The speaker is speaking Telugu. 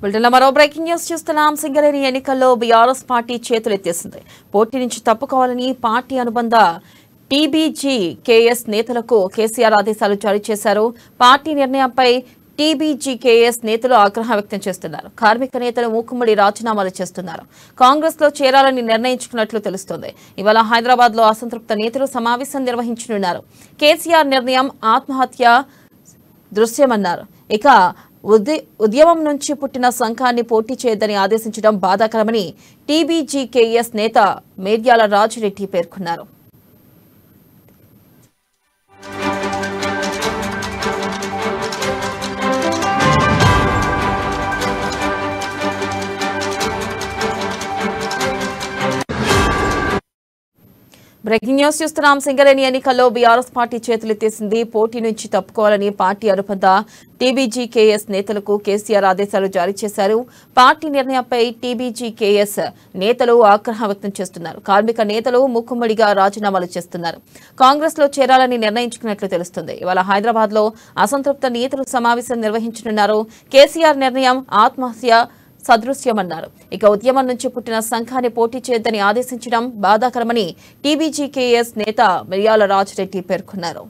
బులెటిన్లో మరో బ్రేకింగ్ న్యూస్ చూస్తున్నాం. సింగరేణి ఎన్నికల్లో బీఆర్ఎస్ పార్టీ చేతులెత్తేసింది. పోటీ నుంచి తప్పుకోవాలని పార్టీ అనుబంధ టీబీజీకేఎస్ నేతలకు కేసీఆర్ ఆదేశాలు జారీ చేశారు. పార్టీ నిర్ణయంపై టీబీజీకేఎస్ నేతలు ఆగ్రహం వ్యక్తం చేస్తున్నారు. కార్మిక నేతలు మూకుమ్మడి రాజీనామాలు చేస్తున్నారు. కాంగ్రెస్ లో చేరాలని నిర్ణయించుకున్నట్లు తెలుస్తోంది. ఇవాళ హైదరాబాద్ లో అసంతృప్త నేతలు సమావేశం నిర్వహించనున్నారు. కేసీఆర్ నిర్ణయం ఆత్మహత్య దృశ్యమన్నారు. ఇక ఉద్యమం నుంచి పుట్టిన సంఘాన్ని పోటీ చేయొద్దని ఆదేశించడం బాధాకరమని టీబీజీకేఎస్ నేత మేడ్యాల రాజిరెడ్డి పేర్కొన్నారు. బ్రేకింగ్ న్యూస్ చూస్తున్నాం. సింగరేణి ఎన్నికల్లో బీఆర్ఎస్ పార్టీ చేతులెత్తేసింది. పోటీ నుంచి తప్పుకోవాలని పార్టీ అనుబంధ టీబీజీకేఎస్ నేతలకు కేసీఆర్ ఆదేశాలు జారీ చేశారు. పార్టీ నిర్ణయంపై టీబీజీకేఎస్ నేతలు ఆగ్రహం వ్యక్తం చేస్తున్నారు. కార్మిక నేతలు మూకుమ్మడిగా రాజీనామాలు చేస్తున్నారు. కాంగ్రెస్ లో చేరాలని నిర్ణయించుకున్నట్లు తెలుస్తుంది. ఇవాళ హైదరాబాద్ లో అసంతృప్త నేతలు సమావేశం నిర్వహించనున్నారు. కేసీఆర్ నిర్ణయం ఆత్మహత్య సదృశ్యమన్నారు. ఇక ఉద్యమం నుంచి పుట్టిన సంఘాన్ని పోటీ చేయొద్దని ఆదేశించడం బాధాకరమని టీబీజీకేఎస్ నేత మిర్యాల రాజిరెడ్డి పేర్కొన్నారు.